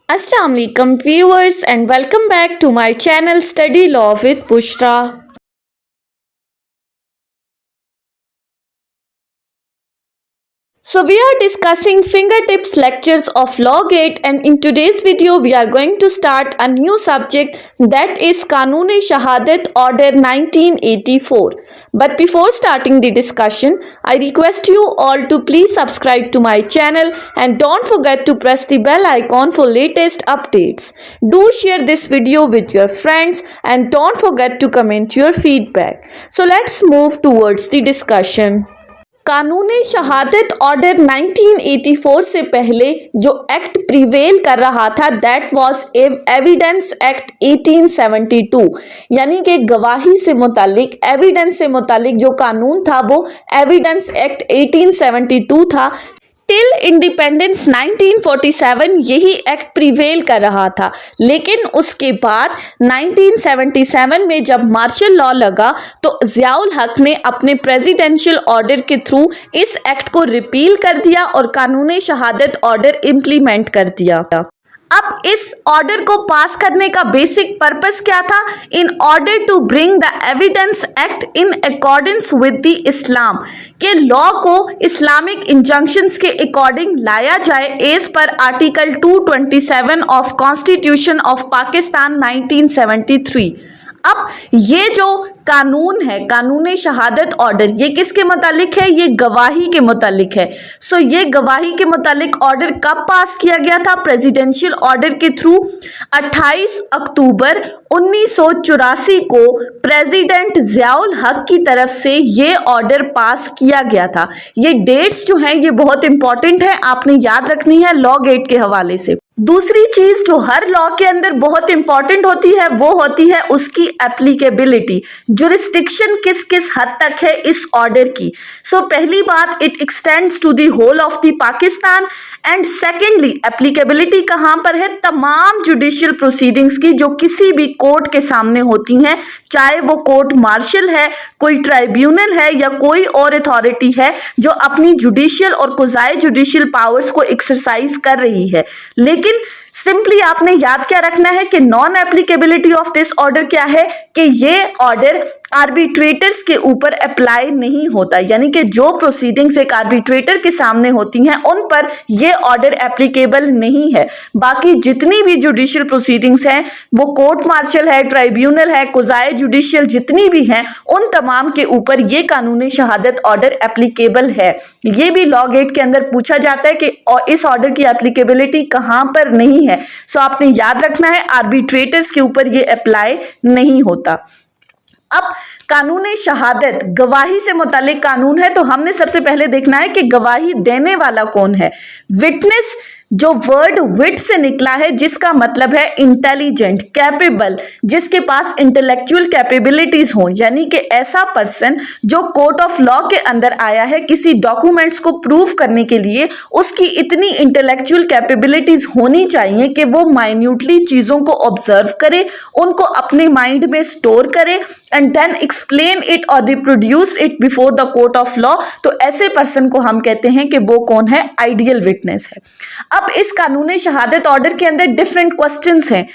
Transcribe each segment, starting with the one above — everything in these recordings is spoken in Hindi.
Assalamu alaikum viewers and welcome back to my channel Study Law with Bushra. So we are discussing fingertips lectures of Law Gate, and in today's video we are going to start a new subject, that is Kanun-e-Shahadat Order 1984. But before starting the discussion, I request you all to please subscribe to my channel and don't forget to press the bell icon for latest updates. Do share this video with your friends and don't forget to comment your feedback. So let's move towards the discussion. कानूनी शहादत ऑर्डर 1984 से पहले जो एक्ट प्रिवेल कर रहा था दैट वाज एविडेंस एक्ट 1872, यानी कि गवाही से मुतालिक एविडेंस से मुतालिक जो कानून था वो एविडेंस एक्ट 1872 था। टिल इंडिपेंडेंस 1947 यही एक्ट प्रिवेल कर रहा था, लेकिन उसके बाद 1977 में जब मार्शल लॉ लगा तो ज़ियाउल हक ने अपने प्रेसिडेंशियल ऑर्डर के थ्रू इस एक्ट को रिपील कर दिया और कानूनी शहादत ऑर्डर इम्प्लीमेंट कर दिया। अब इस ऑर्डर को पास करने का बेसिक पर्पस क्या था? In order to bring the evidence act in accordance with the Islam, के लॉ को इस्लामिक इंजंक्शंस के अकॉर्डिंग लाया जाए as per article 227 of constitution of Pakistan 1973। अब ये जो कानून है, कानूनी शहादत ऑर्डर, ये किसके मुतालिक है? ये गवाही के मुतालिक है। सो ये गवाही के मुतालिक ऑर्डर कब पास किया गया था? प्रेसिडेंशियल ऑर्डर के थ्रू 28 अक्टूबर 1984 को प्रेसिडेंट ज़ियाउल हक की तरफ से ये ऑर्डर पास किया गया था। ये डेट्स जो हैं ये बहुत इंपॉर्टेंट है, आपने याद रखनी है लॉ गेट के हवाले से। दूसरी चीज जो हर लॉ के अंदर बहुत इंपॉर्टेंट होती है वो होती है उसकी एप्लीकेबिलिटी, जुरिस्डिक्शन किस किस हद तक है इस ऑर्डर की। सो पहली बात, it extends to the whole of the Pakistan, and secondly applicability कहाँ पर है? तमाम जुडिशियल प्रोसीडिंग्स की जो किसी भी कोर्ट के सामने होती हैं, चाहे वो कोर्ट मार्शल है, कोई ट्राइब्यूनल है या कोई और अथॉरिटी है जो अपनी जुडिशियल और कुज़ाई जुडिशियल पावर्स को एक्सरसाइज कर रही है। लेकिन सिंपली आपने याद क्या रखना है कि non applicability of this order क्या है कि ये ऑर्डर आर्बिट्रेटर्स के ऊपर अप्लाई नहीं होता, यानी कि जो प्रोसीडिंग्स एक आर्बिट्रेटर के सामने होती हैं उन पर ये ऑर्डर एप्लीकेबल नहीं है। बाकी जितनी भी जुडिशियल प्रोसीडिंग्स हैं, वो कोर्ट मार्शल है, ट्राइब्यूनल है, कुज़ाई जुडिशियल जितनी भी हैं, उन तमाम के ऊपर ये कानूनी शहादत ऑर्डर एप्लीकेबल है। ये भी लॉ गेट के अंदर पूछा जाता है कि इस ऑर्डर की एप्लीकेबिलिटी कहाँ पर नहीं है। सो आपने याद रखना है आर्बिट्रेटर्स के ऊपर ये अप्लाई नहीं होता। अब कानूनी शहादत गवाही से मुतालिक कानून है, तो हमने सबसे पहले देखना है कि गवाही देने वाला कौन है। विटनेस जो वर्ड विट से निकला है, जिसका मतलब है इंटेलिजेंट, कैपेबल, जिसके पास इंटेलेक्चुअल कैपेबिलिटीज हो, यानी कि ऐसा पर्सन जो कोर्ट ऑफ लॉ के अंदर आया है किसी डॉक्यूमेंट्स को प्रूव करने के लिए, उसकी इतनी इंटेलेक्चुअल कैपेबिलिटीज होनी चाहिए कि वो माइन्यूटली चीज़ों को ऑब्जर्व करे, उनको अपने माइंड में स्टोर करे एंड देन एक्सप्लेन इट और reproduce it before the court of law. तो ऐसे पर्सन को हम कहते हैं कि वो कौन है? आइडियल विटनेस है। अब इस कानूनी शहादत ऑर्डर के अंदर डिफरेंट क्वेश्चंस हैं।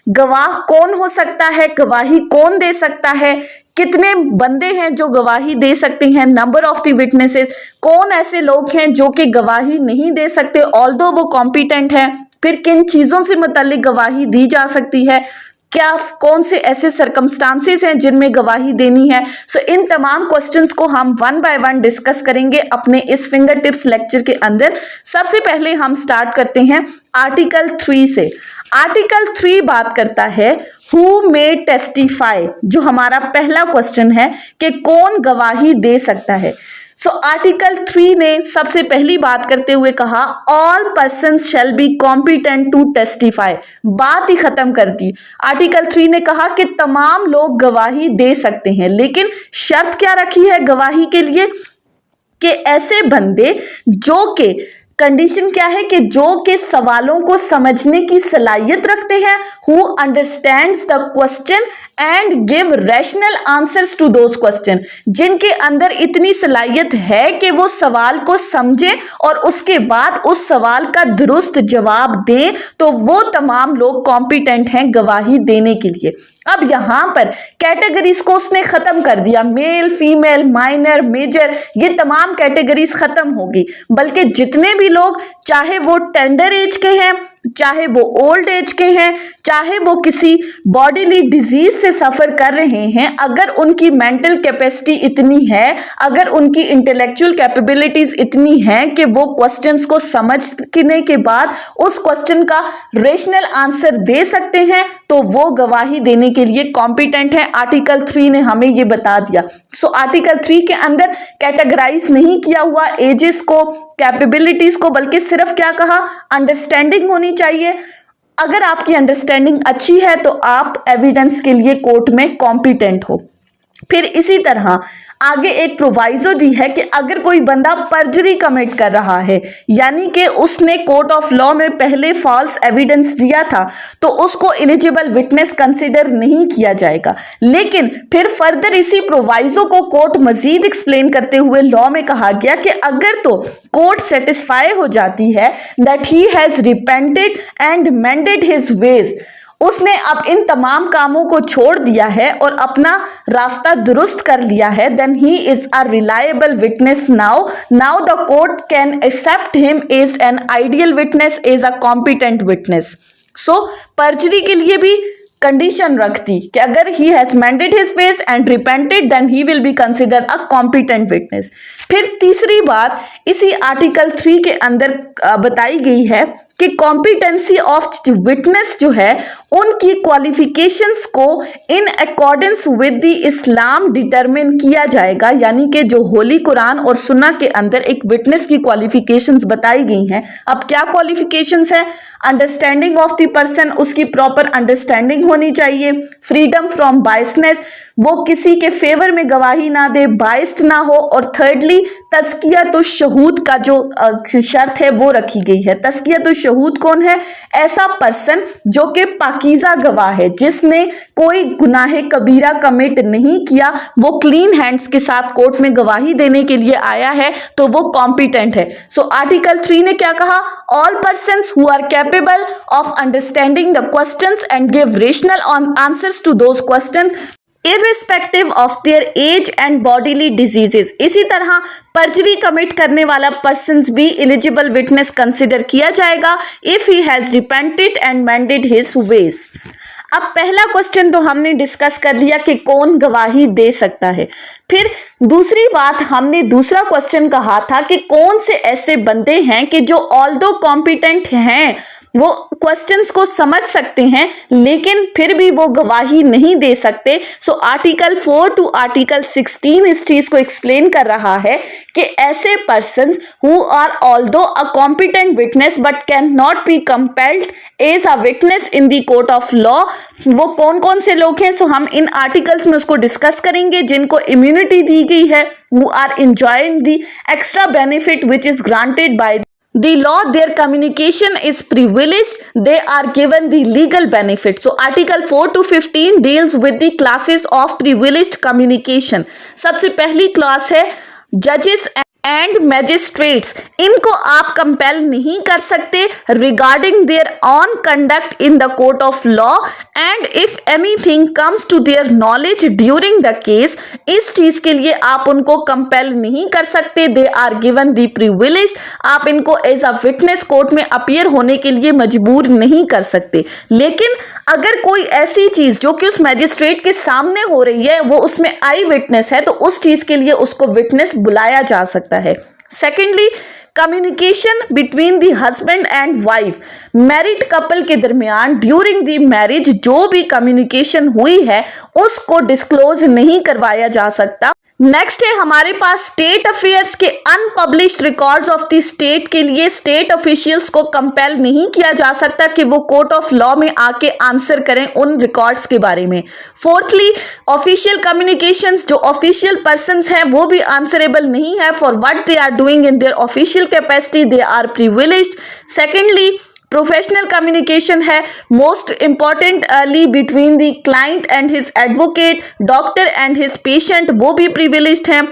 गवाह कौन हो सकता है? गवाही कौन दे सकता है? कितने बंदे हैं जो गवाही दे सकते हैं? नंबर ऑफ द विटनेसेस, कौन ऐसे लोग हैं जो कि गवाही नहीं दे सकते ऑल्दो वो कॉम्पिटेंट हैं? फिर किन चीज़ों से मुतालिक गवाही दी जा सकती है? क्या कौन से ऐसे सर्कमस्टांसेस हैं जिनमें गवाही देनी है? सो इन तमाम क्वेश्चंस को हम वन बाय वन डिस्कस करेंगे अपने इस फिंगर टिप्स लेक्चर के अंदर। सबसे पहले हम स्टार्ट करते हैं आर्टिकल 3 से। आर्टिकल 3 बात करता है हु मे टेस्टिफाई, जो हमारा पहला क्वेश्चन है कि कौन गवाही दे सकता है। सो आर्टिकल 3 ने सबसे पहली बात करते हुए कहा all persons shall be competent to testify, बात ही खत्म कर दी। आर्टिकल 3 ने कहा कि तमाम लोग गवाही दे सकते हैं, लेकिन शर्त क्या रखी है गवाही के लिए? कि ऐसे बंदे जो कि कंडीशन क्या है कि जो के सवालों को समझने की सलाहियत रखते हैं, who understands the question and give rational answers to those question, जिनके अंदर इतनी सलाहियत है कि वो सवाल को समझे और उसके बाद उस सवाल का दुरुस्त जवाब दें, तो वो तमाम लोग कॉम्पिटेंट हैं गवाही देने के लिए। अब यहां पर कैटेगरीज को उसने खत्म कर दिया, मेल, फीमेल, माइनर, मेजर, ये तमाम कैटेगरीज खत्म होगी, बल्कि जितने भी लोग, चाहे वो टेंडर एज के हैं, चाहे वो ओल्ड एज के हैं, चाहे वो किसी बॉडीली डिजीज से सफर कर रहे हैं, अगर उनकी मेंटल कैपेसिटी इतनी है, अगर उनकी इंटेलेक्चुअल कैपेबिलिटीज इतनी है कि वो क्वेश्चंस को समझने के बाद उस क्वेश्चन का रेशनल आंसर दे सकते हैं, तो वो गवाही देने के लिए कॉम्पिटेंट है। आर्टिकल 3 ने हमें ये बता दिया। सो आर्टिकल 3 के अंदर कैटेगराइज नहीं किया हुआ एजेस को, कैपेबिलिटीज को, बल्कि सिर्फ क्या कहा, अंडरस्टैंडिंग होनी चाहिए। अगर आपकी अंडरस्टैंडिंग अच्छी है तो आप एविडेंस के लिए कोर्ट में कॉम्पिटेंट हो। फिर इसी तरह आगे एक प्रोवाइजो दी है कि अगर कोई बंदा पर्जरी कमिट कर रहा है, यानी कि उसने कोर्ट ऑफ लॉ में पहले फॉल्स एविडेंस दिया था, तो उसको एलिजिबल विटनेस कंसिडर नहीं किया जाएगा। लेकिन फिर फर्दर इसी प्रोवाइजो को कोर्ट मजीद एक्सप्लेन करते हुए लॉ में कहा गया कि अगर तो कोर्ट सेटिस्फाई हो जाती है that he has repented and मेंडेड his veg, उसने अब इन तमाम कामों को छोड़ दिया है और अपना रास्ता दुरुस्त कर लिया है, then he is a reliable witness. Now the court can accept him as an ideal witness, as a competent witness. So perjury के लिए भी कंडीशन रखती कि अगर he has mended his ways and repented, then he will be consider a competent witness. फिर तीसरी बात इसी आर्टिकल 3 के अंदर बताई गई है कि कॉम्पिटेंसी ऑफ विटनेस जो है, उनकी क्वालिफिकेशंस को इन accordance with the Islam determine किया जाएगा। यानी कि जो होली कुरान और सुन्ना के अंदर एक विटनेस की क्वालिफिकेशंस बताई गई हैं। अब क्या क्वालिफिकेशंस है? अंडरस्टैंडिंग ऑफ द पर्सन, उसकी प्रॉपर अंडरस्टैंडिंग होनी चाहिए। फ्रीडम फ्रॉम बायसनेस, वो किसी के फेवर में गवाही ना दे, बाइस्ड ना हो। और थर्डली तज़कियत शुहूद का जो शर्त है वो रखी गई है। तज़कियत शहूद कौन है? ऐसा पर्सन जो कि पाकीज़ा गवाह है, जिसने कोई गुनाह कबीरा कमिट नहीं किया, वो क्लीन हैंड्स के साथ कोर्ट में गवाही देने के लिए आया है, तो वो कॉम्पिटेंट है। सो आर्टिकल 3 ने क्या कहा? All persons who are capable of understanding the questions and give rational answers to those questions irrespective of their age and bodily diseases। इसी तरह पर्जरी कमिट करने वाला पर्सन भी एलिजिबल विटनेस कंसिडर किया जाएगा if he has repented and मेंडेड his veg. अब पहला क्वेश्चन तो हमने डिस्कस कर लिया कि कौन गवाही दे सकता है। फिर दूसरी बात, हमने दूसरा क्वेश्चन कहा था कि कौन से ऐसे बंदे हैं कि जो ऑल्दो कॉम्पिटेंट हैं, वो क्वेश्चंस को समझ सकते हैं, लेकिन फिर भी वो गवाही नहीं दे सकते। सो आर्टिकल 4 टू आर्टिकल 16 इस चीज को एक्सप्लेन कर रहा है कि ऐसे persons who are although a competent witness but can not be compelled as a witness in the court of law, वो कौन कौन से लोग हैं। सो हम इन आर्टिकल्स में उसको डिस्कस करेंगे। जिनको इम्यूनिटी दी गई है, who are enjoying the extra benefit which is granted by the law, their communication is privileged, they are given the legal benefit। So article 4 to 15 deals with the classes of privileged communication। सबसे पहली क्लास है जजेस एंड मैजिस्ट्रेट्स। इनको आप कंपेल नहीं कर सकते regarding their on conduct in the court of law, and if anything comes to their knowledge during the case, इस चीज के लिए आप उनको कंपेल नहीं कर सकते। They are given the privilege, आप इनको एज अ विटनेस कोर्ट में अपीयर होने के लिए मजबूर नहीं कर सकते। लेकिन अगर कोई ऐसी चीज जो कि उस मैजिस्ट्रेट के सामने हो रही है, वो उसमें आई विटनेस है, तो उस चीज के लिए उसको विटनेस बुलाया जा सकता है। Secondly, communication between the husband and wife, married couple के दरमियान ड्यूरिंग द मैरिज जो भी कम्युनिकेशन हुई है उसको डिस्क्लोज नहीं करवाया जा सकता। नेक्स्ट है हमारे पास स्टेट अफेयर्स के unpublished records of the state के लिए स्टेट ऑफिशियल्स को कंपेल नहीं किया जा सकता कि वो कोर्ट ऑफ लॉ में आके आंसर करें उन रिकॉर्ड्स के बारे में। फोर्थली, ऑफिशियल कम्युनिकेशंस, जो ऑफिशियल पर्सन्स हैं वो भी आंसरेबल नहीं है for what they are doing in their official capacity, they are privileged. Secondly, professional communication है most importantly between the client and his advocate, doctor and his patient, वो भी प्रिविलेज्ड हैं।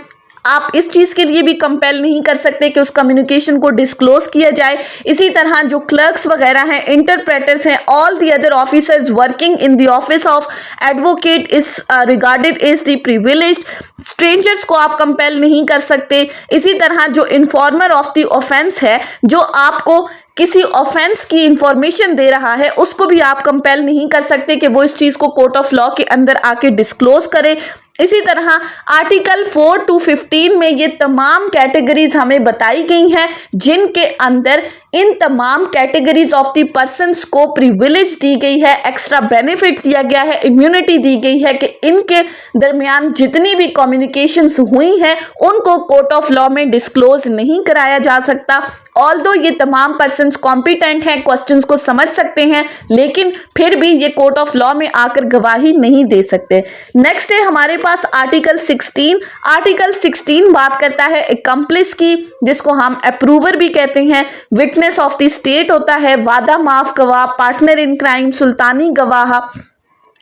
आप इस चीज़ के लिए भी कंपेल नहीं कर सकते कि उस कम्युनिकेशन को डिस्क्लोज किया जाए। इसी तरह जो क्लर्क्स वगैरह हैं, इंटरप्रेटर्स हैं, all the other officers working in the office of advocate is regarded is the privileged. Strangers को आप कंपेल नहीं कर सकते। इसी तरह जो इन्फॉर्मर ऑफ द ऑफेंस है, जो आपको किसी ऑफेंस की इंफॉर्मेशन दे रहा है, उसको भी आप कंपेल नहीं कर सकते कि वो इस चीज़ को कोर्ट ऑफ लॉ के अंदर आके डिस्क्लोज करे। इसी तरह आर्टिकल 4 to 15 में ये तमाम कैटेगरीज हमें बताई गई हैं जिनके अंदर इन तमाम कैटेगरीज ऑफ द पर्सन्स को प्रिविलेज दी गई है, एक्स्ट्रा बेनिफिट दिया गया है, इम्यूनिटी दी गई है कि इनके दरमियान जितनी भी कम्युनिकेशंस हुई हैं उनको कोर्ट ऑफ लॉ में डिस्क्लोज नहीं कराया जा सकता। ऑल्दो ये तमाम पर्सन्स कॉम्पिटेंट हैं, क्वेश्चंस को समझ सकते हैं, लेकिन फिर भी ये कोर्ट ऑफ लॉ में आकर गवाही नहीं दे सकते। नेक्स्ट है हमारे पास आर्टिकल 16। आर्टिकल 16 बात करता है एक्म्प्लिस की, जिसको हम अप्रूवर भी कहते हैं। विटनेस ऑफ द स्टेट होता है, वादा माफ गवाह, पार्टनर इन क्राइम, सुल्तानी गवाह,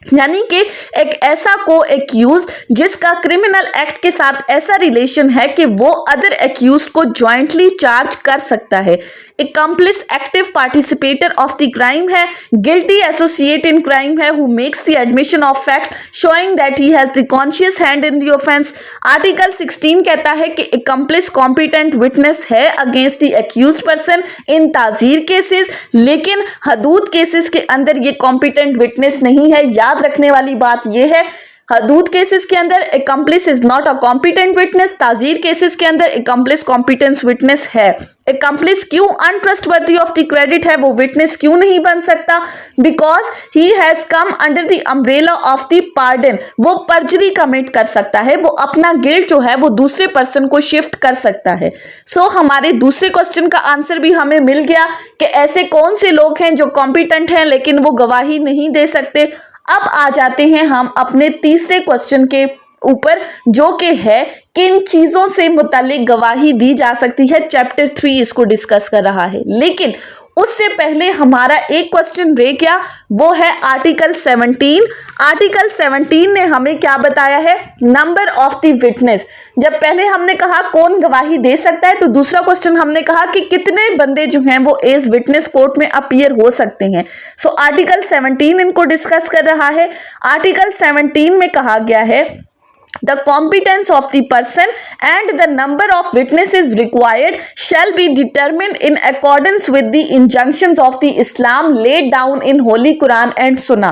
यानी कि एक ऐसा को एक्यूज जिसका क्रिमिनल एक्ट के साथ ऐसा रिलेशन है कि वो अदर एक्यूज को जॉइंटली चार्ज कर सकता है। Accomplice active participator of the crime है। गिल्टी एसोसिएट इन क्राइम है who makes the admission of facts showing that he has the conscious hand in the offence. Article 16 कहता है कि एक्म्प्लिस कॉम्पिटेंट विटनेस है against the accused person in ताजीर केसेस, लेकिन हदूद केसेस के अंदर ये कॉम्पिटेंट विटनेस नहीं है। याद रखने वाली बात यह है, हदूद केसेस के अंदर accomplice is not a competent witness, ताजीर केसेस के अंदर एक्म्प्लिस कॉम्पिटेंस विटनेस है। एक्म्प्लिस क्यों अनट्रस्टवर्दी ऑफ द क्रेडिट है, वो विटनेस क्यों नहीं बन सकता? Because he has come under the umbrella of the pardon. वो पर्जरी कमिट कर सकता है, वो अपना गिल्ट जो है वो दूसरे पर्सन को शिफ्ट कर सकता है। सो हमारे दूसरे क्वेश्चन का आंसर भी हमें मिल गया कि ऐसे कौन से लोग हैं जो कॉम्पिटेंट हैं लेकिन वो गवाही नहीं दे सकते। अब आ जाते हैं हम अपने तीसरे क्वेश्चन के ऊपर, जो कि है किन चीजों से मुतालिक गवाही दी जा सकती है। चैप्टर 3 इसको डिस्कस कर रहा है, लेकिन उससे पहले हमारा एक क्वेश्चन रह गया, वो है आर्टिकल 17। आर्टिकल 17 ने हमें क्या बताया है? Number of the witness. जब पहले हमने कहा कौन गवाही दे सकता है, तो दूसरा क्वेश्चन हमने कहा कि कितने बंदे जो हैं वो एज विटनेस कोर्ट में अपीयर हो सकते हैं। सो आर्टिकल 17 इनको डिस्कस कर रहा है। आर्टिकल 17 में कहा गया है the competence of the person and the number of witnesses required shall be determined in accordance with the injunctions of the Islam laid down in Holy Quran and Sunnah।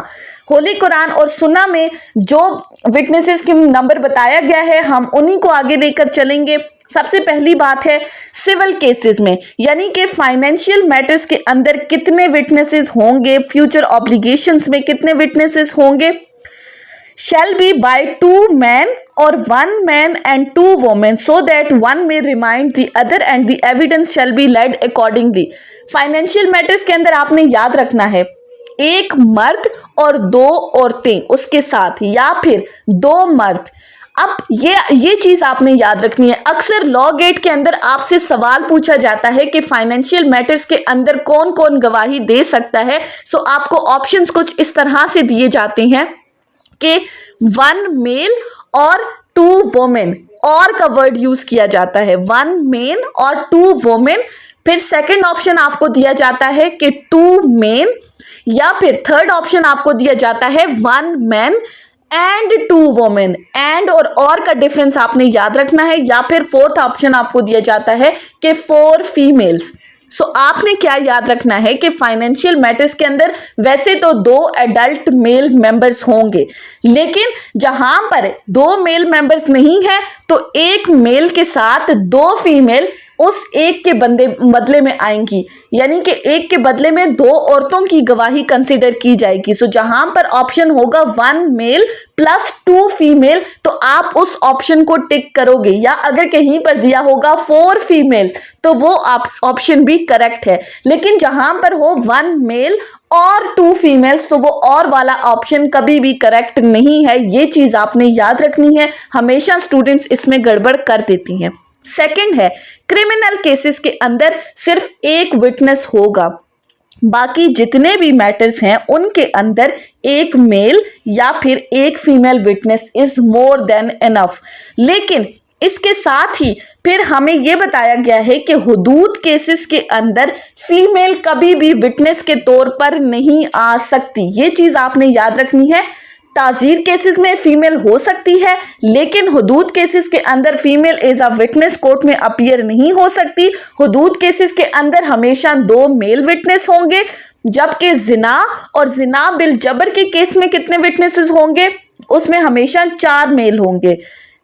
Holi Quran और सुन्ना में जो विटनेसेस के नंबर बताया गया है, हम उन्हीं को आगे लेकर चलेंगे। सबसे पहली बात है सिविल केसेस में, यानी कि फाइनेंशियल मैटर्स के अंदर कितने विटनेसेस होंगे, फ्यूचर ऑब्लिगेशंस में कितने विटनेसेस होंगे। shall be by 2 men or 1 man and 2 women so that one may remind the other and the evidence shall be led accordingly। Financial matters के अंदर आपने याद रखना है एक मर्द और 2 औरतें उसके साथ, या फिर 2 मर्द। अब ये चीज आपने याद रखनी है। अक्सर लॉ गेट के अंदर आपसे सवाल पूछा जाता है कि फाइनेंशियल मैटर्स के अंदर कौन कौन गवाही दे सकता है। सो आपको ऑप्शंस कुछ इस तरह से दिए जाते हैं कि 1 मेल और 2 वोमेन, और का वर्ड यूज किया जाता है, 1 मेन और 2 वोमेन। फिर सेकंड ऑप्शन आपको दिया जाता है कि 2 मेन, या फिर थर्ड ऑप्शन आपको दिया जाता है 1 मैन एंड 2 वोमेन। एंड और का डिफरेंस आपने याद रखना है। या फिर फोर्थ ऑप्शन आपको दिया जाता है कि 4 फीमेल्स। सो आपने क्या याद रखना है कि फाइनेंशियल मैटर्स के अंदर वैसे तो 2 एडल्ट मेल मेंबर्स होंगे, लेकिन जहां पर 2 मेल मेंबर्स नहीं है तो एक मेल के साथ 2 फीमेल उस एक के बदले में आएंगी, यानी कि एक के बदले में दो औरतों की गवाही कंसीडर की जाएगी। सो जहां पर ऑप्शन होगा 1 मेल प्लस 2 फीमेल, तो आप उस ऑप्शन को टिक करोगे, या अगर कहीं पर दिया होगा 4 फीमेल तो वो ऑप्शन भी करेक्ट है। लेकिन जहां पर हो 1 मेल और 2 फीमेल्स तो वो और वाला ऑप्शन कभी भी करेक्ट नहीं है। ये चीज आपने याद रखनी है, हमेशा स्टूडेंट्स इसमें गड़बड़ कर देती हैं। सेकंड है, क्रिमिनल केसेस के अंदर सिर्फ एक विटनेस होगा, बाकी जितने भी मैटर्स हैं उनके अंदर एक मेल या फिर एक female witness is more than enough. लेकिन इसके साथ ही फिर हमें यह बताया गया है कि हुदूद केसेस के अंदर फीमेल कभी भी विटनेस के तौर पर नहीं आ सकती। ये चीज आपने याद रखनी है। ताजीर केसेस में फीमेल हो सकती है, लेकिन हुदूद केसेस के अंदर female as a witness court में अपीयर नहीं हो सकती। हुदूद केसेस के अंदर हमेशा 2 मेल विटनेस होंगे, जबकि जिना और जिना बिल जबर के केस में कितने विटनेसेस होंगे, उसमें हमेशा 4 मेल होंगे।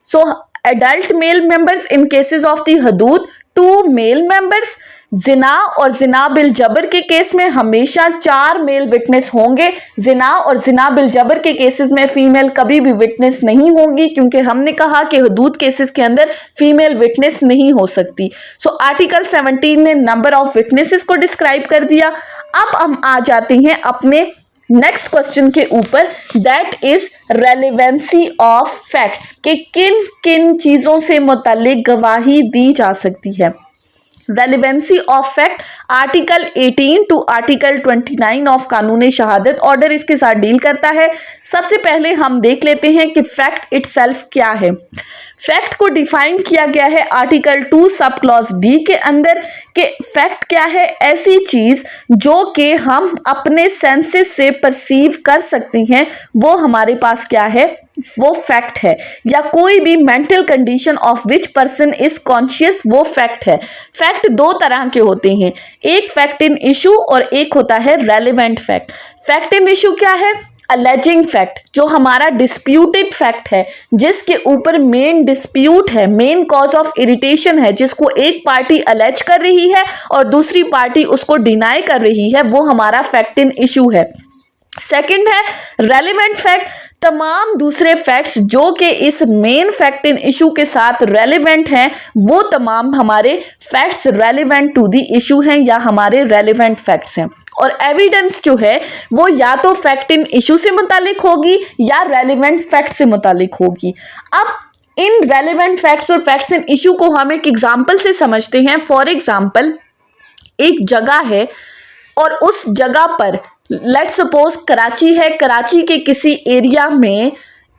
So adult male members in cases of the हुदूद 2 मेल मेंबर्स। जिना और जिना बिल जबर के केस में हमेशा 4 मेल विटनेस होंगे। जिना और जिना बिल जबर के केसेस में फीमेल कभी भी विटनेस नहीं होंगी, क्योंकि हमने कहा कि हुदूद केसेस के अंदर फीमेल विटनेस नहीं हो सकती। सो आर्टिकल 17 ने नंबर ऑफ विटनेसेस को डिस्क्राइब कर दिया। अब हम आ जाते हैं अपने नेक्स्ट क्वेश्चन के ऊपर, that is relevancy of facts, कि किन किन चीजों से मुतालिक गवाही दी जा सकती है। Relevancy of fact article 18 to article 29 of कानून शहादत ऑर्डर इसके साथ डील करता है। सबसे पहले हम देख लेते हैं कि फैक्ट इटसेल्फ क्या है। फैक्ट को डिफाइन किया गया है आर्टिकल 2 सब क्लॉज डी के अंदर, कि फैक्ट क्या है, ऐसी चीज जो कि हम अपने सेंसेस से परसीव कर सकते हैं, वो हमारे पास क्या है, वो फैक्ट है। या कोई भी mental condition of which person is conscious, वो फैक्ट है। फैक्ट 2 तरह के होते हैं, एक फैक्ट इन इशू और एक होता है relevant fact. Fact in issue क्या है, अलेजिंग फैक्ट, जो हमारा डिस्प्यूटेड फैक्ट है, जिसके ऊपर मेन डिस्प्यूट है, मेन कॉज ऑफ इरिटेशन है, जिसको एक पार्टी अलेज कर रही है और दूसरी पार्टी उसको डिनाई कर रही है, वो हमारा फैक्ट इन इशू है। सेकंड है रेलिवेंट फैक्ट, तमाम दूसरे फैक्ट्स जो कि इस मेन फैक्ट इन इशू के साथ रेलिवेंट हैं, वो तमाम हमारे facts relevant to the issue हैं या हमारे रेलिवेंट फैक्ट्स हैं। और एविडेंस जो है वो या तो फैक्ट इन इशू से मुतालिक होगी या रेलिवेंट फैक्ट से मुतालिक होगी। अब इन रेलिवेंट फैक्ट्स और फैक्ट्स इन इशू को हम एक एग्जाम्पल से समझते हैं। फॉर एग्जाम्पल, एक जगह है और उस जगह पर लेट्स सपोज कराची है, कराची के किसी एरिया में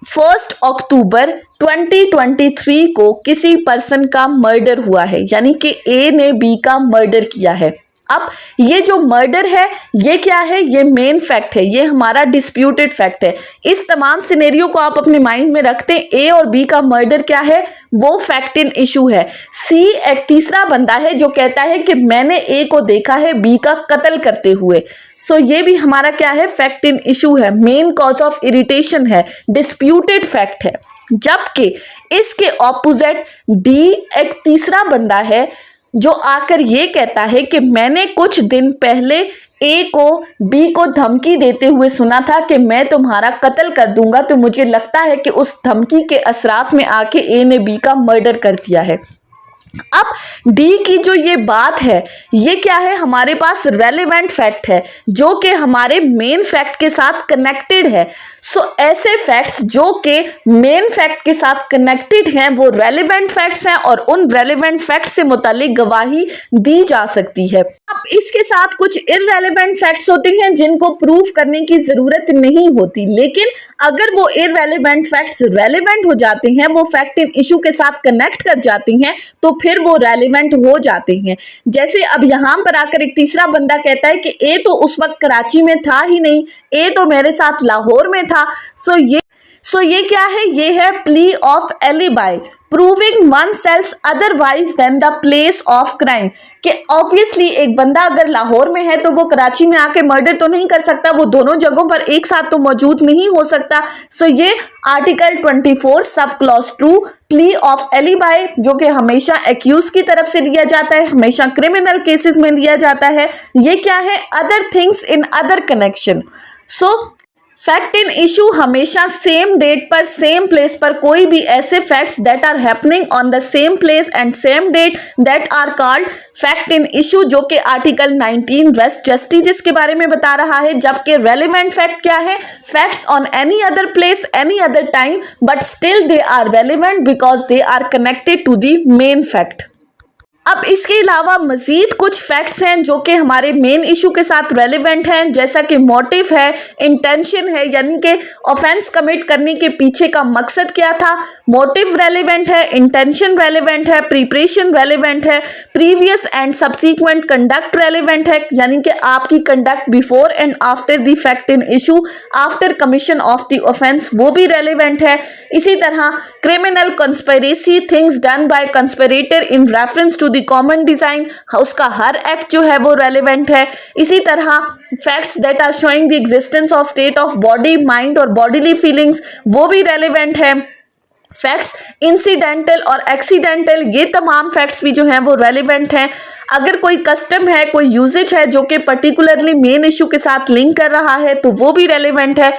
1 अक्टूबर 2023 को किसी पर्सन का मर्डर हुआ है, यानी कि ए ने बी का मर्डर किया है। अब ये जो मर्डर है ये क्या है, ये मेन फैक्ट है, ये हमारा डिस्प्यूटेड फैक्ट है। इस तमाम सिनेरियो को आप अपने माइंड में रखते हैं, ए और बी का मर्डर क्या है, वो फैक्ट इन इशू है। सी एक तीसरा बंदा है जो कहता है कि मैंने ए को देखा है बी का कत्ल करते हुए। सो ये भी हमारा क्या है, फैक्ट इन इशू है, मेन कॉज ऑफ इरिटेशन है, डिस्प्यूटेड फैक्ट है। जबकि इसके ऑपोजिट डी एक तीसरा बंदा है जो आकर ये कहता है कि मैंने कुछ दिन पहले ए को बी को धमकी देते हुए सुना था कि मैं तुम्हारा कत्ल कर दूंगा, तो मुझे लगता है कि उस धमकी के असरात में आके ए ने बी का मर्डर कर दिया है। अब डी की जो ये बात है ये क्या है, हमारे पास रेलेवेंट फैक्ट है जो कि हमारे मेन फैक्ट के साथ कनेक्टेड है। सो ऐसे फैक्ट्स जो कि मेन फैक्ट के साथ कनेक्टेड हैं वो रेलेवेंट फैक्ट्स हैं और उन रेलेवेंट फैक्ट से मुतालिक गवाही दी जा सकती है। अब इसके साथ कुछ इररेलेवेंट फैक्ट्स होते हैं जिनको प्रूफ करने की जरूरत नहीं होती, लेकिन अगर वो इररेलेवेंट फैक्ट्स रेलेवेंट हो जाते हैं, वो फैक्ट इन इशू के साथ कनेक्ट कर जाते हैं, तो फिर वो रेलेवेंट हो जाते हैं। जैसे अब यहां पर आकर एक तीसरा बंदा कहता है कि ए तो उस वक्त कराची में था ही नहीं, ए तो मेरे साथ लाहौर में था। सो ये सो ये क्या है, ये है plea of alibi, proving one self otherwise than the place of crime. कि ऑब्वियसली एक बंदा अगर लाहौर में है तो वो कराची में आके मर्डर तो नहीं कर सकता, वो दोनों जगहों पर एक साथ तो मौजूद नहीं हो सकता। सो ये article 24 sub clause 2 plea of alibi, जो कि हमेशा एक्यूज की तरफ से लिया जाता है, हमेशा क्रिमिनल केसेस में लिया जाता है। ये क्या है, other things in other connection. So fact in issue हमेशा सेम डेट पर सेम प्लेस पर कोई भी ऐसे facts that are happening on the same place and same date that are called fact in issue, जो कि आर्टिकल 19 रेस्ट जस्टिस के बारे में बता रहा है। जबकि रेलिवेंट फैक्ट क्या है, facts on any other place any other time but still they are relevant because they are connected to the main fact. अब इसके अलावा मजीद कुछ फैक्ट्स हैं जो कि हमारे मेन इशू के साथ रेलिवेंट हैं, जैसा कि मोटिव है, इंटेंशन है, यानी कि ऑफेंस कमिट करने के पीछे का मकसद क्या था। मोटिव रेलिवेंट है, इंटेंशन रेलिवेंट है, प्रिपरेशन रेलिवेंट है, previous and subsequent conduct relevant है, यानी कि आपकी conduct before and after the fact in issue, after commission of the offence, वो भी रेलिवेंट है। इसी तरह criminal conspiracy, things done by conspirator in reference to the common design, उसका हर एक्ट जो है वो रेलिवेंट है। इसी तरह facts that are showing the existence of state of body, mind और बॉडीली फीलिंग्स, वो भी रेलिवेंट है। फैक्ट्स इंसिडेंटल और एक्सीडेंटल, ये तमाम फैक्ट्स भी जो हैं वो रेलिवेंट हैं। अगर कोई कस्टम है, कोई यूजेज है जो कि पर्टिकुलरली मेन इशू के साथ लिंक कर रहा है तो वो भी रेलिवेंट है।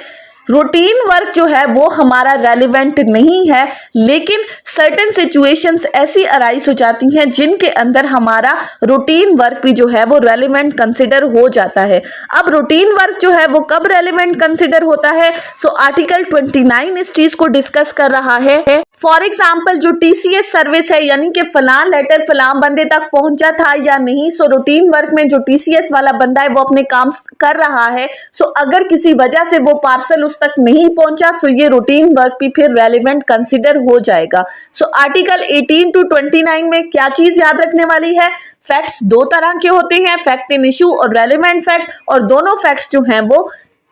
रूटीन वर्क जो है वो हमारा रेलिवेंट नहीं है, लेकिन सर्टेन सिचुएशंस ऐसी अराइज हो जाती हैं जिनके अंदर हमारा रूटीन वर्क भी जो है वो रेलिवेंट कंसिडर हो जाता है। अब रूटीन वर्क जो है वो कब रेलिवेंट कंसिडर होता है, सो आर्टिकल 29 इस चीज को डिस्कस कर रहा है। फॉर एग्जाम्पल जो टीसीएस सर्विस है, यानी कि फलां लेटर फलां बंदे तक पहुंचा था या नहीं, सो रूटीन वर्क में जो टीसीएस वाला बंदा है वो अपने काम कर रहा है, सो अगर किसी वजह से वो पार्सल उस तक नहीं पहुंचा, सो ये रूटीन वर्क भी फिर रेलिवेंट कंसिडर हो जाएगा। सो आर्टिकल 18 to 29 में क्या चीज याद रखने वाली है, फैक्ट्स दो तरह के होते हैं, फैक्ट इन इशू और रेलिवेंट फैक्ट्स, और दोनों फैक्ट्स जो हैं वो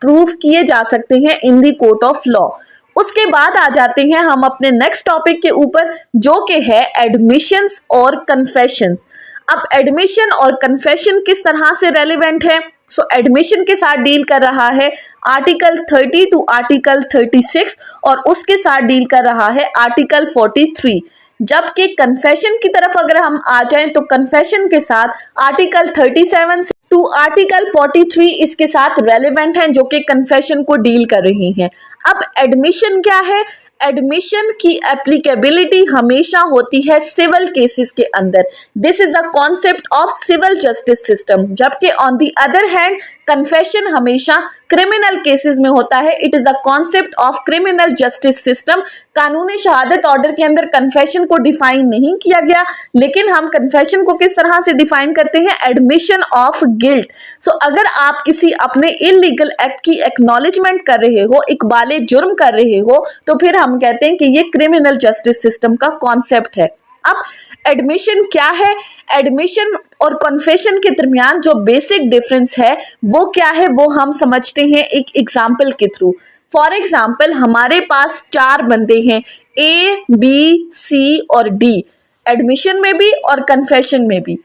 प्रूव किए जा सकते हैं इन द कोर्ट ऑफ लॉ। उसके बाद आ जाते हैं हम अपने नेक्स्ट टॉपिक के ऊपर, जो कि है एडमिशंस और कन्फेशंस। अब एडमिशन और कन्फेशन किस तरह से रेलिवेंट है, सो एडमिशन के साथ डील कर रहा है आर्टिकल 30 to आर्टिकल 36 और उसके साथ डील कर रहा है आर्टिकल 43। जबकि कन्फेशन की तरफ अगर हम आ जाएं तो कन्फेशन के साथ आर्टिकल 37 टू आर्टिकल 43 इसके साथ रेलिवेंट हैं, जो कि कन्फेशन को डील कर रही हैं। अब एडमिशन क्या है, एडमिशन की एप्लीकेबिलिटी हमेशा होती है सिविल केसेस के अंदर, this is a concept of civil justice system. जबकि on the other hand confession हमेशा क्रिमिनल केसेस में होता है, it is a concept of criminal justice system. कानूनी शहादत ऑर्डर के अंदर कन्फेशन को डिफाइन नहीं किया गया, लेकिन हम कन्फेशन को किस तरह से डिफाइन करते हैं, एडमिशन ऑफ गिल्ट। सो अगर आप किसी अपने इलीगल एक्ट की एक्नॉलेजमेंट कर रहे हो, इकबाले जुर्म कर रहे हो, तो फिर हम कहते हैं कि ये क्रिमिनल जस्टिस सिस्टम का कॉन्सेप्ट है। अब एडमिशन क्या है, एडमिशन और कन्फेशन के दरमियान जो बेसिक डिफरेंस है वो क्या है, वो हम समझते हैं एक एग्जाम्पल के थ्रू। फॉर एग्जाम्पल हमारे पास 4 बंदे हैं, ए बी सी और डी, एडमिशन में भी और कन्फेशन में भी।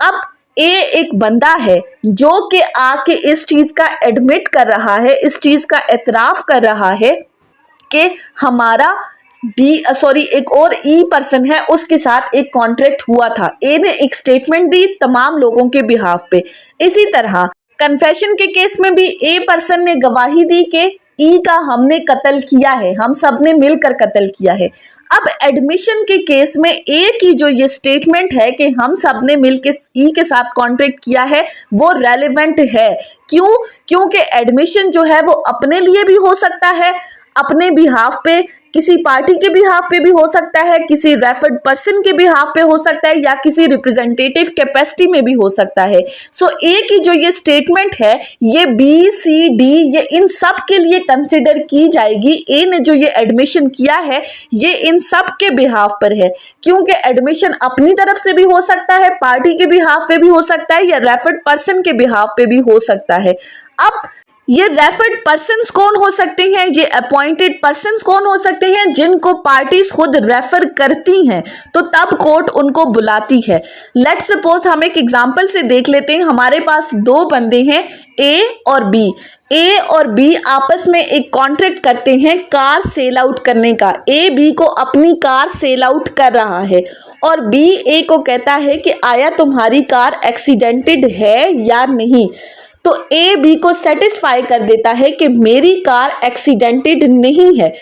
अब ए एक बंदा है जो कि आके इस चीज का एडमिट कर रहा है, इस चीज का एतराफ कर रहा है कि हमारा एक और ई पर्सन है, उसके साथ एक कॉन्ट्रैक्ट हुआ था। ए ने एक स्टेटमेंट दी तमाम लोगों के बिहाफ पे। इसी तरह कन्फेशन के केस में भी ए पर्सन ने गवाही दी कि ई का हमने कत्ल किया है, हम सब ने मिलकर कत्ल किया है। अब एडमिशन के केस में ए की जो ये स्टेटमेंट है कि हम सब ने मिलकर ई के साथ कॉन्ट्रैक्ट किया है, वो रेलेवेंट है। क्यों? क्योंकि एडमिशन जो है वो अपने लिए भी हो सकता है, अपने बिहाफ पे, किसी पार्टी के बिहाफ पे भी हो सकता है, किसी रेफर्ड पर्सन के बिहाफ पे हो सकता है, या किसी रिप्रेजेंटेटिव कैपेसिटी में भी हो सकता है। सो ए की जो ये स्टेटमेंट है ये बी सी डी ये इन सब के लिए कंसिडर की जाएगी। ए ने जो ये एडमिशन किया है ये इन सब के बिहाफ पर है, क्योंकि एडमिशन अपनी तरफ से भी हो सकता है, पार्टी के बिहाफ पे भी हो सकता है, या रेफर्ड पर्सन के बिहाफ पे भी हो सकता है। अब ये रेफर्ड पर्सन्स कौन हो सकते हैं, ये अपॉइंटेड पर्सन्स कौन हो सकते हैं, जिनको पार्टीज खुद रेफर करती हैं तो तब कोर्ट उनको बुलाती है। लेट्स सपोज हम एक एग्जांपल से देख लेते हैं। हमारे पास दो बंदे हैं ए और बी। ए और बी आपस में एक कॉन्ट्रैक्ट करते हैं कार सेल आउट करने का। ए बी को अपनी कार सेल आउट कर रहा है और बी ए को कहता है कि आया तुम्हारी कार एक्सीडेंटेड है या नहीं। तो ए बी को सेटिस्फाई कर देता है कि मेरी कार एक्सीडेंटेड नहीं है,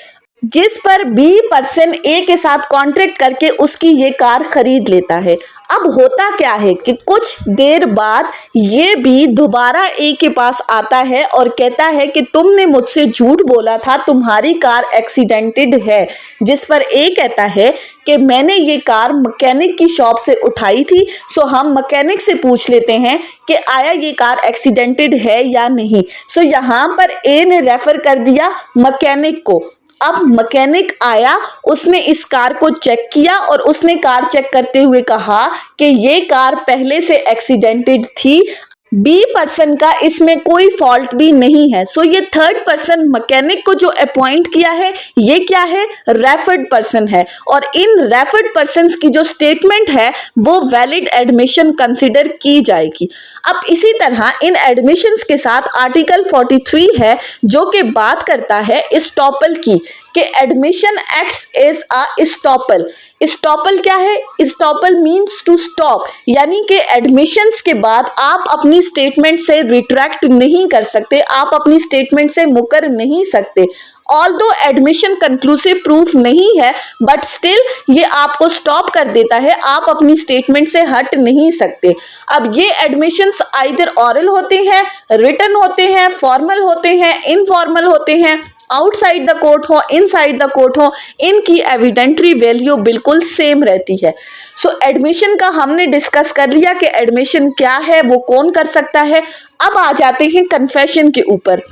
जिस पर बी पर्सन ए के साथ कॉन्ट्रैक्ट करके उसकी ये कार खरीद लेता है। अब होता क्या है कि कुछ देर बाद ये भी दोबारा ए के पास आता है और कहता है कि तुमने मुझसे झूठ बोला था, तुम्हारी कार एक्सीडेंटेड है। जिस पर ए कहता है कि मैंने ये कार मैकेनिक की शॉप से उठाई थी, सो हम मैकेनिक से पूछ लेते हैं कि आया ये कार एक्सीडेंटेड है या नहीं। सो यहाँ पर ए ने रेफर कर दिया मैकेनिक को। अब मैकेनिक आया, उसने इस कार को चेक किया और उसने कार चेक करते हुए कहा कि ये कार पहले से एक्सीडेंटेड थी। बी पर्सन का इसमें कोई फॉल्ट भी नहीं है। सो ये थर्ड पर्सन मैकेनिक को जो अपॉइंट किया है ये क्या है, रेफर्ड पर्सन है। और इन रेफर्ड पर्सन्स की जो स्टेटमेंट है वो वैलिड एडमिशन कंसिडर की जाएगी। अब इसी तरह इन एडमिशंस के साथ आर्टिकल 43 है जो कि बात करता है स्टॉपल की, कि admission acts as a estoppel. Estoppel क्या है, स्टॉपल मीन्स टू स्टॉप, यानी कि एडमिशंस के बाद आप अपनी स्टेटमेंट से रिट्रैक्ट नहीं कर सकते, आप अपनी स्टेटमेंट से मुकर नहीं सकते। ऑल्दो एडमिशन कंक्लूसिव प्रूफ नहीं है बट स्टिल ये आपको स्टॉप कर देता है, आप अपनी स्टेटमेंट से हट नहीं सकते। अब ये एडमिशंस आइदर ऑरल होते हैं, रिटन होते हैं, फॉर्मल होते हैं, इनफॉर्मल होते हैं, आउटसाइड द कोर्ट हो, इनसाइड द कोर्ट हो, इनकी एविडेंट्री वैल्यू बिल्कुल सेम रहती है। सो एडमिशन का हमने डिस्कस कर लिया कि एडमिशन क्या है, वो कौन कर सकता है। अब आ जाते हैं कन्फेशन के ऊपर।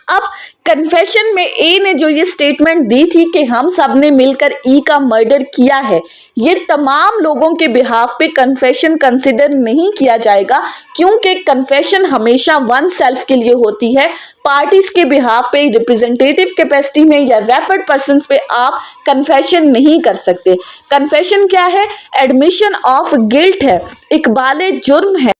अब कन्फेशन में ए ने जो ये स्टेटमेंट दी थी कि हम सब ने मिलकर ई का मर्डर किया है, ये तमाम लोगों के बिहाफ पे कन्फेशन कंसिडर नहीं किया जाएगा, क्योंकि कन्फेशन हमेशा वन सेल्फ के लिए होती है। पार्टीज के बिहाफ पे रिप्रेजेंटेटिव कैपेसिटी में या रेफर्ड पर्सन्स पे आप कन्फेशन नहीं कर सकते। कन्फेशन क्या है, एडमिशन ऑफ गिल्ट है, इकबाल जुर्म है।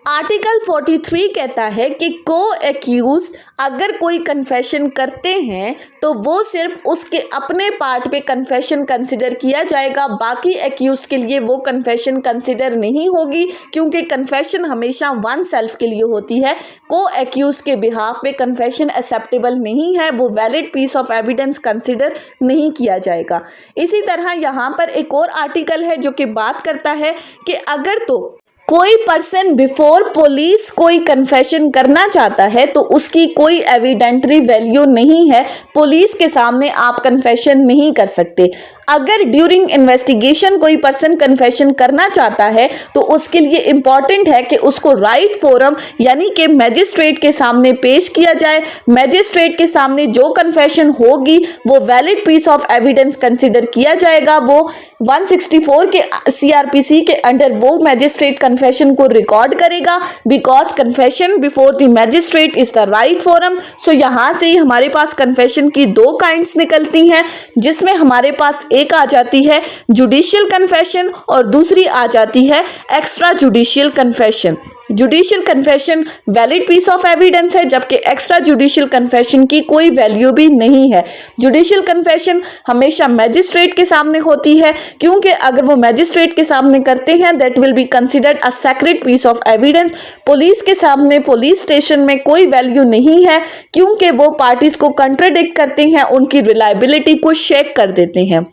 आर्टिकल 43 कहता है कि को एक्यूज अगर कोई कन्फेशन करते हैं तो वो सिर्फ उसके अपने पार्ट पे कन्फेशन कंसिडर किया जाएगा, बाकी एक्यूज के लिए वो कन्फेशन कंसिडर नहीं होगी, क्योंकि कन्फेशन हमेशा वन सेल्फ के लिए होती है। को एक्यूज के बिहाफ पे कन्फेशन एक्सेप्टेबल नहीं है, वो valid piece of evidence consider नहीं किया जाएगा। इसी तरह यहाँ पर एक और आर्टिकल है जो कि बात करता है कि अगर तो कोई पर्सन बिफोर पुलिस कोई कन्फेशन करना चाहता है तो उसकी कोई एविडेंट्री वैल्यू नहीं है, पुलिस के सामने आप कन्फेशन नहीं कर सकते। अगर ड्यूरिंग इन्वेस्टिगेशन कोई पर्सन कन्फेशन करना चाहता है तो उसके लिए इम्पॉर्टेंट है कि उसको राइट फोरम यानी कि मैजिस्ट्रेट के सामने पेश किया जाए। मैजिस्ट्रेट के सामने जो कन्फेशन होगी वो valid piece of evidence consider किया जाएगा। वो 164 के CRPC के अंडर वो मैजिस्ट्रेट कन्फेशन को रिकॉर्ड करेगा, because confession before the magistrate is the right forum. So यहाँ से ही हमारे पास कन्फेशन की दो काइंड्स निकलती हैं, जिसमें हमारे पास एक आ जाती है जुडिशियल कन्फेशन और दूसरी आ जाती है extra judicial confession. Judicial confession valid piece of evidence है, जबकि एक्स्ट्रा जुडिशियल कन्फेशन की कोई वैल्यू भी नहीं है। जुडिशियल कन्फेशन हमेशा मैजिस्ट्रेट के सामने होती है, क्योंकि अगर वो मैजिस्ट्रेट के सामने करते हैं that will be considered a secret piece of evidence. Police के सामने पुलिस स्टेशन में कोई वैल्यू नहीं है, क्योंकि वो पार्टीज को कंट्राडिक्ट करते हैं, उनकी रिलायबिलिटी को शेक कर देते हैं।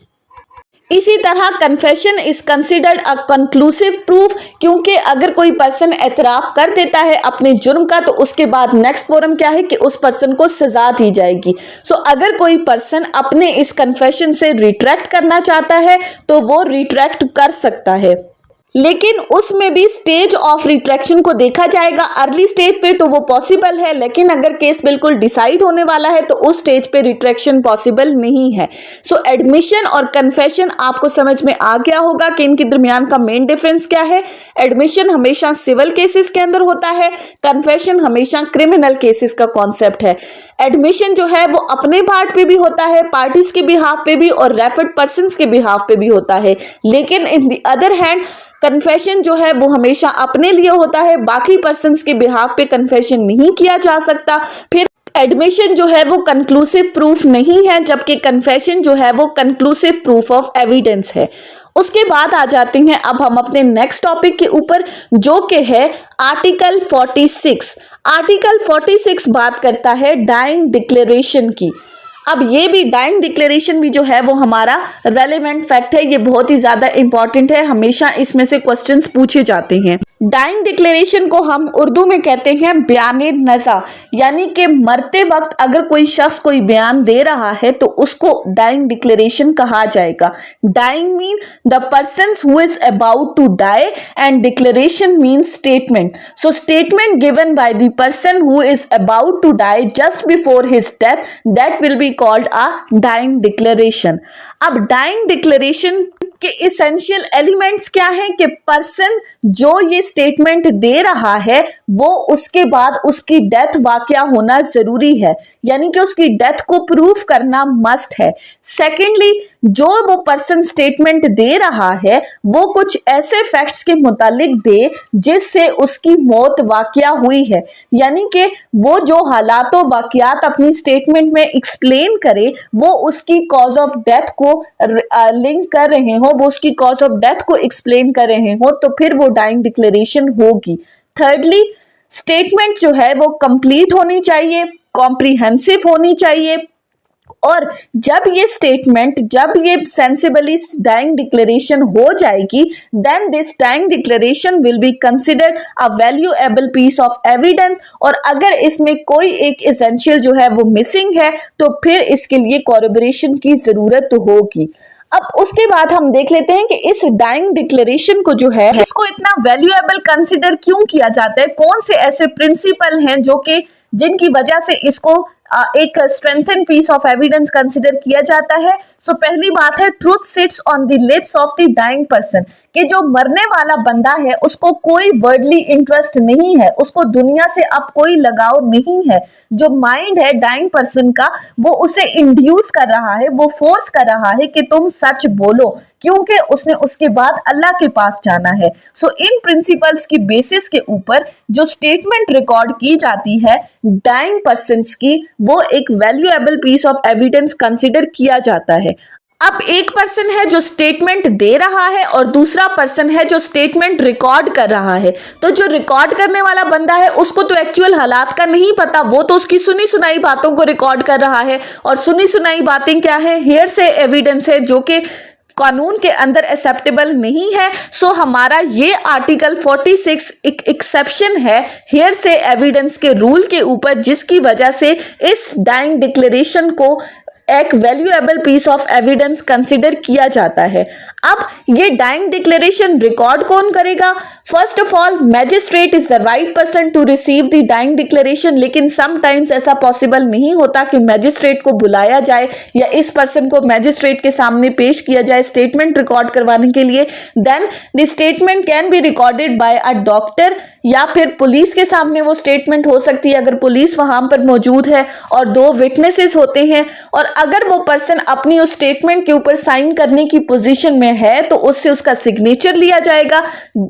इसी तरह confession is considered a conclusive proof, क्योंकि अगर कोई पर्सन एतराफ़ कर देता है अपने जुर्म का तो उसके बाद नेक्स्ट फोरम क्या है कि उस पर्सन को सजा दी जाएगी। सो अगर कोई पर्सन अपने इस कन्फेशन से रिट्रैक्ट करना चाहता है तो वो रिट्रैक्ट कर सकता है। लेकिन उसमें भी स्टेज ऑफ रिट्रैक्शन को देखा जाएगा। अर्ली स्टेज पे तो वो पॉसिबल है, लेकिन अगर केस बिल्कुल डिसाइड होने वाला है तो उस स्टेज पे रिट्रैक्शन पॉसिबल नहीं है। सो एडमिशन और कन्फेशन आपको समझ में आ गया होगा कि इनके दरमियान का मेन डिफरेंस क्या है। एडमिशन हमेशा सिविल केसेस के अंदर होता है, कन्फेशन हमेशा क्रिमिनल केसेस का कॉन्सेप्ट है। एडमिशन जो है वो अपने पार्ट पे भी होता है, पार्टीज के बिहाफ पे भी और रेफर्ड पर्सन्स के बिहाफ पे भी होता है, लेकिन in the other hand confession जो है वो हमेशा अपने लिए होता है, बाकी पर्सन्स के बिहाफ पे कन्फेशन नहीं किया जा सकता। फिर एडमिशन जो है वो कंक्लूसिव प्रूफ नहीं है, जबकि कन्फेशन जो है वो कंक्लूसिव प्रूफ ऑफ एविडेंस है। उसके बाद आ जाते हैं अब हम अपने नेक्स्ट टॉपिक के ऊपर, जो कि है आर्टिकल 46। आर्टिकल 46 बात करता है डाइंग डिक्लेरेशन की। अब ये भी डाइंग डिक्लेरेशन भी जो है वो हमारा रेलेवेंट फैक्ट है, ये बहुत ही ज्यादा इंपॉर्टेंट है, हमेशा इसमें से क्वेश्चंस पूछे जाते हैं। डाइंग डिक्लेरेशन को हम उर्दू में कहते हैं बयाने नज़ा, यानी कि मरते वक्त अगर कोई शख्स कोई बयान दे रहा है तो उसको डाइंग डिक्लेरेशन कहा जाएगा। Dying mean the person who is about to die and declaration mean statement. So statement given by the person who is about to die just before his death, that will be called a dying declaration. अब डाइंग डिक्लेरेशन के इसेंशियल एलिमेंट्स क्या हैं कि पर्सन जो ये स्टेटमेंट दे रहा है वो उसके बाद उसकी डेथ वाकया होना जरूरी है, यानी कि उसकी डेथ को प्रूफ करना मस्ट है। सेकेंडली, जो वो पर्सन स्टेटमेंट दे रहा है वो कुछ ऐसे फैक्ट्स के मुतालिक दे जिससे उसकी मौत वाकया हुई है, यानी कि वो जो हालात व वाकयात अपनी स्टेटमेंट में एक्सप्लेन करे वो उसकी कॉज ऑफ डेथ को लिंक कर रहे हो, वो उसकी कॉज ऑफ डेथ को एक्सप्लेन कर रहे हो, तो फिर वो डाइंग डिक्लेरेशन होगी। थर्डली, स्टेटमेंट जो है वो कंप्लीट होनी चाहिए, कॉम्प्रिहेंसिव होनी चाहिए, और जब ये सेंसिबली डाइंग डिक्लेरेशन हो जाएगी, then this dying declaration will be considered a valuable piece of evidence. और अगर इसमें कोई एक एसेंशियल जो है वो मिसिंग है तो फिर इसके लिए कॉरबोरेशन की जरूरत होगी। अब उसके बाद हम देख लेते हैं कि इस डाइंग डिक्लेरेशन को जो है इसको इतना वैल्यूएबल कंसिडर क्यों किया जाता है, कौन से ऐसे प्रिंसिपल हैं जो कि जिनकी वजह से इसको एक strengthen piece of evidence consider किया जाता है। सो पहली बात है, truth sits on the lips of the dying person, कि जो मरने वाला बंदा है उसको कोई वर्डली इंटरेस्ट नहीं है, उसको दुनिया से अब कोई लगाव नहीं है। जो माइंड है डाइंग पर्सन का वो उसे इंड्यूस कर रहा है, वो फोर्स कर रहा है कि तुम सच बोलो, क्योंकि उसने उसके बाद अल्लाह के पास जाना है। सो इन प्रिंसिपल्स की बेसिस के ऊपर जो स्टेटमेंट रिकॉर्ड की जाती है डाइंग पर्सन्स की, वो एक valuable piece of evidence consider किया जाता है। अब एक पर्सन है जो स्टेटमेंट दे रहा है और दूसरा पर्सन है जो स्टेटमेंट रिकॉर्ड कर रहा है। तो जो रिकॉर्ड करने वाला बंदा है उसको तो एक्चुअल हालात का नहीं पता, वो तो उसकी सुनी सुनाई बातों को रिकॉर्ड कर रहा है, और सुनी सुनाई बातें क्या है, हेयर से एविडेंस है, जो कि कानून के अंदर एक्सेप्टेबल नहीं है। सो हमारा ये आर्टिकल 46 एक एक्सेप्शन है हेयर से एविडेंस के रूल के ऊपर, जिसकी वजह से इस डाइंग डिक्लेरेशन को एक valuable piece of evidence consider किया जाता है। अब ये डाइंग डिक्लेरेशन रिकॉर्ड कौन करेगा? First of all, magistrate is the right person to receive the dying declaration, लेकिन समटाइम्स ऐसा पॉसिबल नहीं होता कि मैजिस्ट्रेट को बुलाया जाए या इस पर्सन को मैजिस्ट्रेट के सामने पेश किया जाए स्टेटमेंट रिकॉर्ड करवाने के लिए। Then the statement can be recorded by a doctor, या फिर पुलिस के सामने वो स्टेटमेंट हो सकती है अगर पुलिस वहां पर मौजूद है और 2 विटनेसेस होते हैं, और अगर वो पर्सन अपनी उस स्टेटमेंट के ऊपर साइन करने की पोजीशन में है तो उससे उसका सिग्नेचर लिया जाएगा,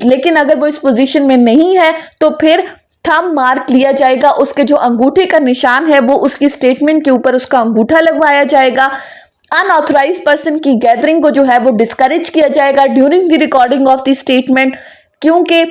लेकिन अगर वो इस पोजीशन में नहीं है तो फिर थंब मार्क लिया जाएगा, उसके जो अंगूठे का निशान है वो उसकी स्टेटमेंट के ऊपर उसका अंगूठा लगवाया जाएगा। अनऑथराइज्ड पर्सन की गैदरिंग को जो है वो डिस्करेज किया जाएगा during the recording of the statement, क्योंकि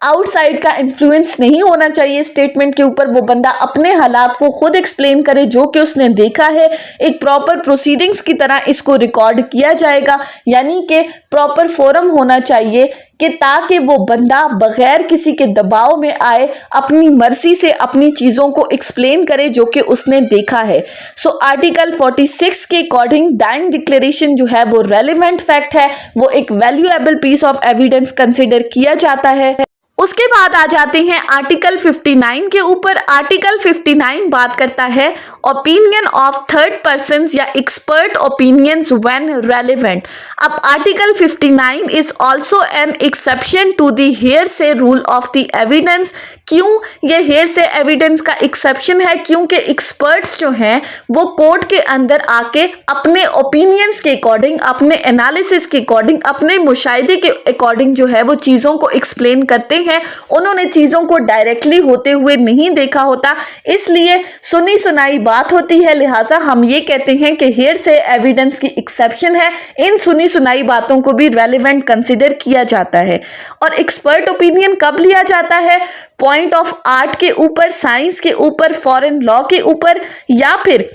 आउटसाइड का इन्फ्लुएंस नहीं होना चाहिए स्टेटमेंट के ऊपर। वो बंदा अपने हालात को खुद एक्सप्लेन करे जो कि उसने देखा है, एक प्रॉपर प्रोसीडिंग्स की तरह इसको रिकॉर्ड किया जाएगा, यानी कि प्रॉपर फोरम होना चाहिए कि ताकि वो बंदा बगैर किसी के दबाव में आए अपनी मर्जी से अपनी चीज़ों को एक्सप्लेन करे जो कि उसने देखा है। सो आर्टिकल 46 के अकॉर्डिंग डाइंग डिक्लेरेशन जो है वो रेलिवेंट फैक्ट है, वो एक valuable piece of evidence consider किया जाता है। उसके बाद आ जाते हैं आर्टिकल 59 के ऊपर। आर्टिकल 59 बात करता है ओपिनियन ऑफ थर्ड पर्सन्स या एक्सपर्ट ओपिनियंस व्हेन रेलेवेंट। अब article 59 is also an exception to the hearsay rule of the evidence. क्यों ये हेयरसे एविडेंस का एक्सेप्शन है? क्योंकि एक्सपर्ट्स जो हैं वो कोर्ट के अंदर आके अपने ओपिनियंस के अकॉर्डिंग, अपने एनालिसिस के अकॉर्डिंग, अपने मुशाहिदे के अकॉर्डिंग जो है वो चीज़ों को एक्सप्लेन करते हैं। उन्होंने चीज़ों को डायरेक्टली होते हुए नहीं देखा होता, इसलिए सुनी सुनाई बात होती है। लिहाजा हम ये कहते हैं कि हेयरसे एविडेंस की एक्सेप्शन है, इन सुनी सुनाई बातों को भी रेलेवेंट कंसिडर किया जाता है। और एक्सपर्ट ओपिनियन कब लिया जाता है? पॉइंट ऑफ आर्ट के ऊपर, साइंस के ऊपर, फॉरेन लॉ के ऊपर, या फिर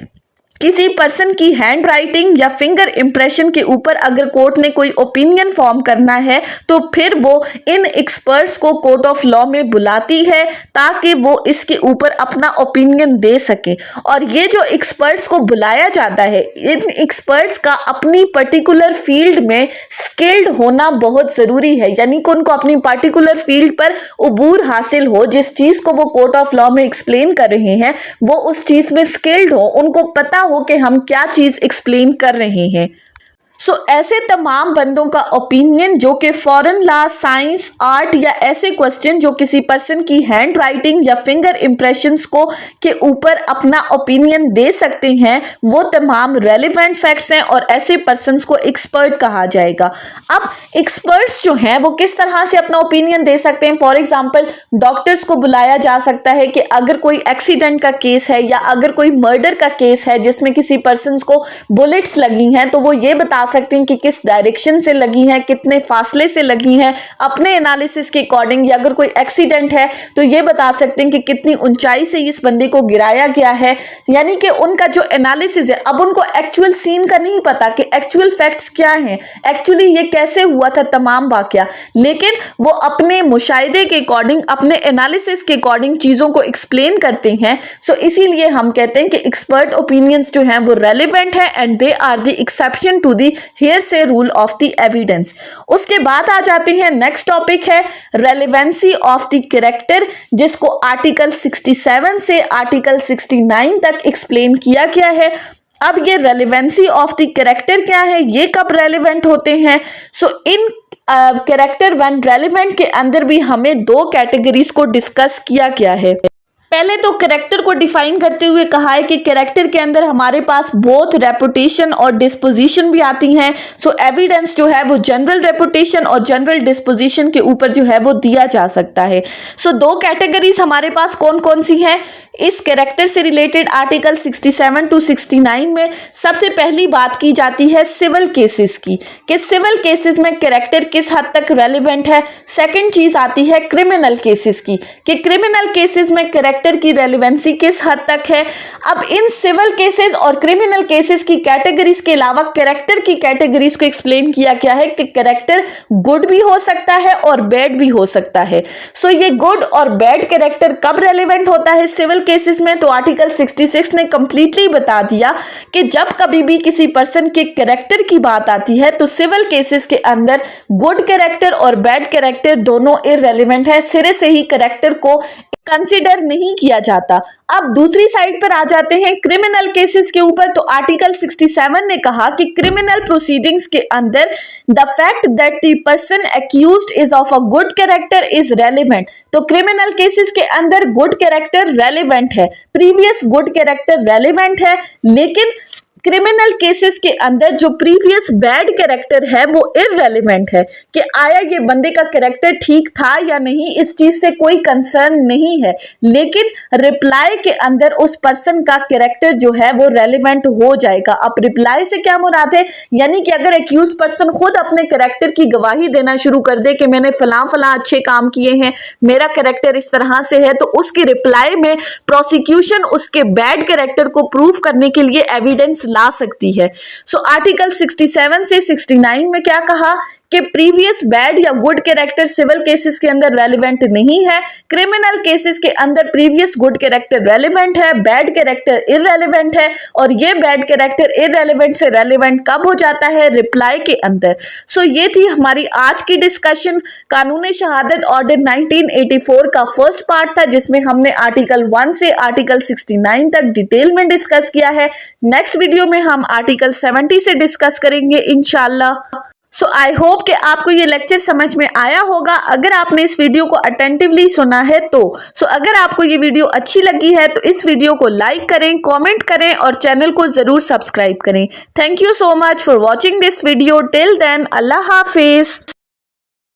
किसी पर्सन की हैंड राइटिंग या फिंगर इंप्रेशन के ऊपर अगर कोर्ट ने कोई ओपिनियन फॉर्म करना है तो फिर वो इन एक्सपर्ट्स को कोर्ट ऑफ लॉ में बुलाती है ताकि वो इसके ऊपर अपना ओपिनियन दे सके। और ये जो एक्सपर्ट्स को बुलाया जाता है, इन एक्सपर्ट्स का अपनी पर्टिकुलर फील्ड में स्किल्ड होना बहुत ज़रूरी है, यानी कि उनको अपनी पर्टिकुलर फील्ड पर उबूर हासिल हो। जिस चीज़ को वो कोर्ट ऑफ लॉ में एक्सप्लेन कर रहे हैं वो उस चीज़ में स्किल्ड हो, उनको पता हो कि हम क्या चीज एक्सप्लेन कर रहे हैं। सो ऐसे तमाम बंदों का ओपिनियन जो कि फॉरेन लॉ, साइंस, आर्ट या ऐसे क्वेश्चन जो किसी पर्सन की हैंड राइटिंग या फिंगर इंप्रेशंस को के ऊपर अपना ओपिनियन दे सकते हैं, वो तमाम रेलिवेंट फैक्ट्स हैं और ऐसे पर्सन्स को एक्सपर्ट कहा जाएगा। अब एक्सपर्ट्स जो हैं वो किस तरह से अपना ओपिनियन दे सकते हैं? फॉर एग्जाम्पल डॉक्टर्स को बुलाया जा सकता है कि अगर कोई एक्सीडेंट का केस है या अगर कोई मर्डर का केस है जिसमें किसी पर्सन को बुलेट्स लगी हैं, तो वो ये बता सकते हैं कि किस डायरेक्शन से लगी हैं, कितने फासले से लगी हैं अपने एनालिसिस के अकॉर्डिंग। या अगर कोई एक्सीडेंट है तो ये बता सकते हैं कि कितनी ऊंचाई से इस बंदे को गिराया गया है, यानी कि उनका जो एनालिसिस है। अब उनको एक्चुअल सीन का नहीं पता कि एक्चुअल फैक्ट्स क्या हैं, एक्चुअली ये कैसे हुआ था तमाम वाकया, लेकिन वो अपने मुशाहिदे के अकॉर्डिंग, अपने एनालिसिस के अकॉर्डिंग चीज़ों को एक्सप्लेन करते हैं। सो इसीलिए हम कहते हैं कि एक्सपर्ट ओपिनियंस जो हैं वो रेलिवेंट है and they are the exception to the hearsay rule of the evidence. उसके बाद आ जाते हैं नेक्स्ट टॉपिक है रेलेवेंसी ऑफ द कैरेक्टर, जिसको आर्टिकल 67 से आर्टिकल 69 तक एक्सप्लेन किया गया है। अब ये रेलेवेंसी ऑफ द कैरेक्टर क्या है, ये कब रेलेवेंट होते हैं? सो इन कैरेक्टर व्हेन रेलेवेंट के अंदर भी हमें दो कैटेगरीज को डिस्कस किया गया है। पहले तो कैरेक्टर को डिफाइन करते हुए कहा है कि कैरेक्टर के अंदर हमारे पास बोथ रेपुटेशन और डिस्पोजिशन भी आती हैं। सो एविडेंस जो है वो जनरल रेपुटेशन और जनरल डिस्पोजिशन के ऊपर जो है वो दिया जा सकता है। सो दो कैटेगरीज हमारे पास कौन कौन सी हैं इस कैरेक्टर से रिलेटेड? आर्टिकल 67 to 69 में सबसे पहली बात की जाती है सिविल केसेस की, कि सिविल केसेस में कैरेक्टर किस हद तक रेलिवेंट है। सेकंड चीज आती है क्रिमिनल केसेस की, कि क्रिमिनल केसेस में कैरेक्टर की रेलिवेंसी किस हद तक है। अब इन सिविल केसेस और क्रिमिनल केसेस की कैटेगरीज के अलावा कैरेक्टर की कैटेगरीज को एक्सप्लेन किया गया है कि कैरेक्टर गुड भी हो सकता है और बैड भी हो सकता है। सो ये गुड और बैड कैरेक्टर कब रेलिवेंट होता है सिविल केसेस में? तो आर्टिकल 66 ने कंप्लीटली बता दिया कि जब कभी भी किसी पर्सन के कैरेक्टर की बात आती है तो सिविल केसेस के अंदर गुड कैरेक्टर और बैड कैरेक्टर दोनों इररेलेवेंट है, सिरे से ही कैरेक्टर को कंसिडर नहीं किया जाता। अब दूसरी साइड पर आ जाते हैं क्रिमिनल केसेस के ऊपर। तो आर्टिकल 67 ने कहा कि क्रिमिनल प्रोसीडिंग्स के अंदर the fact that the person accused is of a good character is relevant. तो क्रिमिनल केसेस के अंदर गुड कैरेक्टर रेलेवेंट है, प्रीवियस गुड कैरेक्टर रेलेवेंट है, लेकिन क्रिमिनल केसेस के अंदर जो प्रीवियस बैड कैरेक्टर है वो इररेलेवेंट है, कि आया ये बंदे का कैरेक्टर ठीक था या नहीं, इस चीज से कोई कंसर्न नहीं है, लेकिन रिप्लाई के अंदर उस पर्सन का कैरेक्टर जो है वो रेलेवेंट हो जाएगा। अब रिप्लाई से क्या मुराद है? यानी कि अगर एक्यूज पर्सन खुद अपने कैरेक्टर की गवाही देना शुरू कर दे कि मैंने फलां फलां अच्छे काम किए हैं, मेरा कैरेक्टर इस तरह से है, तो उसकी रिप्लाई में प्रोसिक्यूशन उसके बैड कैरेक्टर को प्रूव करने के लिए एविडेंस ला सकती है। सो आर्टिकल 67 से 69 में क्या कहा कि प्रीवियस बैड या गुड कैरेक्टर सिविल केसेस के अंदर रेलिवेंट नहीं है, क्रिमिनल केसेस के अंदर प्रीवियस गुड कैरेक्टर रेलिवेंट है, बैड कैरेक्टर इररेलेवेंट है। और ये बैड कैरेक्टर इररेलेवेंट से रेलिवेंट कब हो जाता है? रिप्लाई के अंदर। सो ये थी हमारी आज की डिस्कशन कानूनी शहादत ऑर्डर 1984 का फर्स्ट पार्ट था, जिसमें हमने आर्टिकल 1 से आर्टिकल 69 तक डिटेल में डिस्कस किया है। नेक्स्ट वीडियो में हम आर्टिकल 70 से डिस्कस करेंगे इंशाल्लाह। सो आई होप कि आपको ये लेक्चर समझ में आया होगा अगर आपने इस वीडियो को अटेंटिवली सुना है तो। अगर आपको ये वीडियो अच्छी लगी है तो इस वीडियो को लाइक करें, कमेंट करें और चैनल को जरूर सब्सक्राइब करें। Thank you so much for watching this video. Till then, Allah Hafiz.